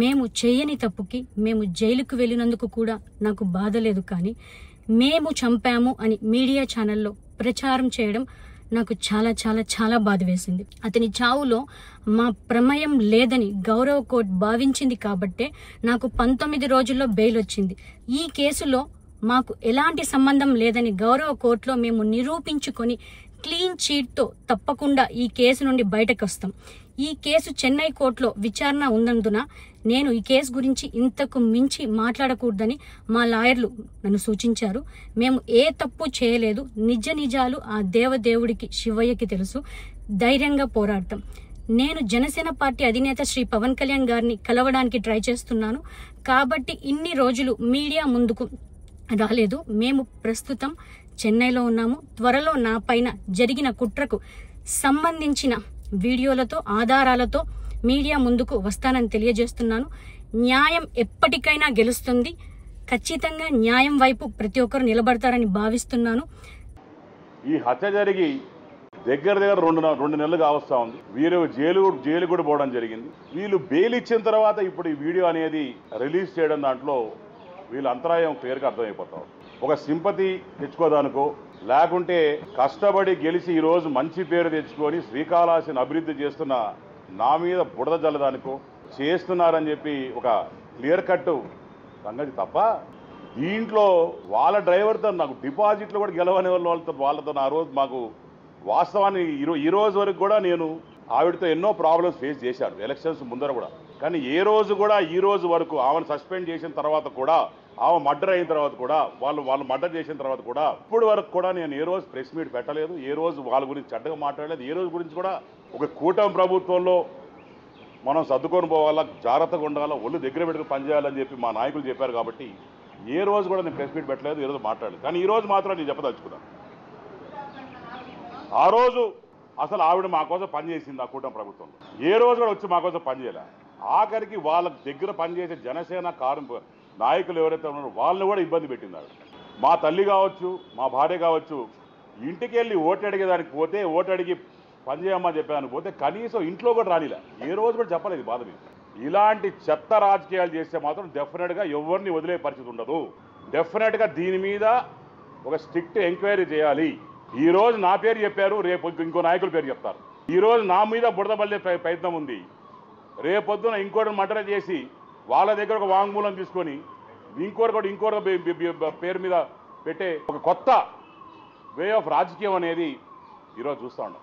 మేము చేయని తప్పుకి మేము జైలుకు వెళ్ళినందుకు కూడా నాకు బాధ లేదు, కానీ మేము చంపాము అని మీడియా ఛానల్లో ప్రచారం చేయడం నాకు చాలా చాలా చాలా బాధ వేసింది. అతని చావులో మా ప్రమేయం లేదని గౌరవ కోర్టు భావించింది కాబట్టే నాకు 19 రోజుల్లో బెయిల్ వచ్చింది. ఈ కేసులో మాకు ఎలాంటి సంబంధం లేదని గౌరవ కోర్టులో మేము నిరూపించుకొని క్లీన్ చీట్తో తప్పకుండా ఈ కేసు నుండి బయటకు వస్తాం. ఈ కేసు చెన్నై కోర్టులో విచారణ ఉన్నందున నేను ఈ కేసు గురించి ఇంతకు మించి మాట్లాడకూడదని మా లాయర్లు నన్ను సూచించారు. మేము ఏ తప్పు చేయలేదు, నిజ నిజాలు ఆ దేవదేవుడికి శివయ్యకి తెలుసు. ధైర్యంగా పోరాడతాం. నేను జనసేన పార్టీ అధినేత శ్రీ పవన్ కళ్యాణ్ గారిని కలవడానికి ట్రై చేస్తున్నాను కాబట్టి ఇన్ని రోజులు మీడియా ముందుకు రాలేదు. మేము ప్రస్తుతం చెన్నైలో ఉన్నాము. త్వరలో నా పైన జరిగిన కుట్రకు సంబంధించిన వీడియోలతో ఆధారాలతో మీడియా ముందుకు వస్తానని తెలియజేస్తున్నాను. న్యాయం ఎప్పటికైనా గెలుస్తుంది. ఖచ్చితంగా న్యాయం వైపు ప్రతి ఒక్కరు నిలబడతారని భావిస్తున్నాను. ఈ హత్య జరిగి దగ్గర రెండు నెలలు కావస్తా ఉంది. వీరు జైలు కూడా పోవడం జరిగింది. వీళ్ళు బెయిల్ ఇచ్చిన తర్వాత ఇప్పుడు ఈ వీడియో అనేది రిలీజ్ చేయడం దాంట్లో వీళ్ళ అంతరాయం క్లియర్గా అర్థమైపోతాం. ఒక సింపతి తెచ్చుకోదానికో లేకుంటే కష్టపడి గెలిచి ఈరోజు మంచి పేరు తెచ్చుకొని శ్రీకాళహస్తిని అభివృద్ధి చేస్తున్న నా మీద బుడద జల్లదానికో చేస్తున్నారని చెప్పి ఒక క్లియర్ కట్ సంగతి తప్ప దీంట్లో వాళ్ళ డ్రైవర్తో నాకు డిపాజిట్లు కూడా గెలవని వాళ్ళతో ఆ రోజు మాకు వాస్తవాన్ని ఈ రోజు వరకు కూడా నేను ఆవిడతో ఎన్నో ప్రాబ్లమ్స్ ఫేస్ చేశాను ఎలక్షన్స్ ముందర కూడా. కానీ ఏ రోజు కూడా ఈ రోజు వరకు ఆమెను సస్పెండ్ చేసిన తర్వాత కూడా, ఆమె మర్డర్ అయిన తర్వాత కూడా, వాళ్ళు మర్డర్ చేసిన తర్వాత కూడా ఇప్పుడు వరకు కూడా నేను ఏ రోజు ప్రెస్ మీట్ పెట్టలేదు, ఏ రోజు వాళ్ళ గురించి చెడ్డగా మాట్లాడలేదు. ఏ రోజు గురించి కూడా ఒక కూటమి ప్రభుత్వంలో మనం సర్దుకొని పోవాలా, జాగ్రత్తగా ఉండాలా, ఒళ్ళు దగ్గర పెట్టుకుని పనిచేయాలని చెప్పి మా నాయకులు చెప్పారు కాబట్టి ఏ రోజు కూడా నేను ప్రెస్ మీట్ పెట్టలేదు, ఏ రోజు మాట్లాడలేదు. కానీ ఈ రోజు మాత్రం నేను చెప్పదలుచుకున్నాను. ఆ రోజు అసలు ఆవిడ మా కోసం పనిచేసింది ఆ కూటమి ప్రభుత్వంలో. ఏ రోజు కూడా వచ్చి మా కోసం పనిచేయలే. ఆఖరికి వాళ్ళ దగ్గర పనిచేసే జనసేన నాయకులు ఎవరైతే ఉన్నారో వాళ్ళని కూడా ఇబ్బంది పెట్టింది ఆవిడ. మా తల్లి కావచ్చు, మా భార్య కావచ్చు, ఇంటికి వెళ్ళి ఓటు అడిగేదానికి పోతే, ఓటు అడిగి పనిచేయమని చెప్పేదానికి పోతే కనీసం ఇంట్లో కూడా రానిలే. ఏ రోజు కూడా చెప్పలేదు బాధ మీద. ఇలాంటి చెత్త రాజకీయాలు చేస్తే మాత్రం డెఫినెట్గా ఎవరిని వదిలే పరిస్థితి ఉండదు. డెఫినెట్గా దీని మీద ఒక స్ట్రిక్ట్ ఎంక్వైరీ చేయాలి. ఈ రోజు నా పేరు చెప్పారు, రేపు ఇంకో నాయకుల పేరు చెప్తారు. ఈ రోజు నా మీద బురదబల్లే ప్రయత్నం ఉంది. రేపొద్దున ఇంకోటి మర్డర్ చేసి వాళ్ళ దగ్గర ఒక వాంగ్మూలం తీసుకొని ఇంకోటి పేరు మీద పెట్టే ఒక కొత్త వే ఆఫ్ రాజకీయం అనేది ఈరోజు చూస్తూ ఉన్నాం.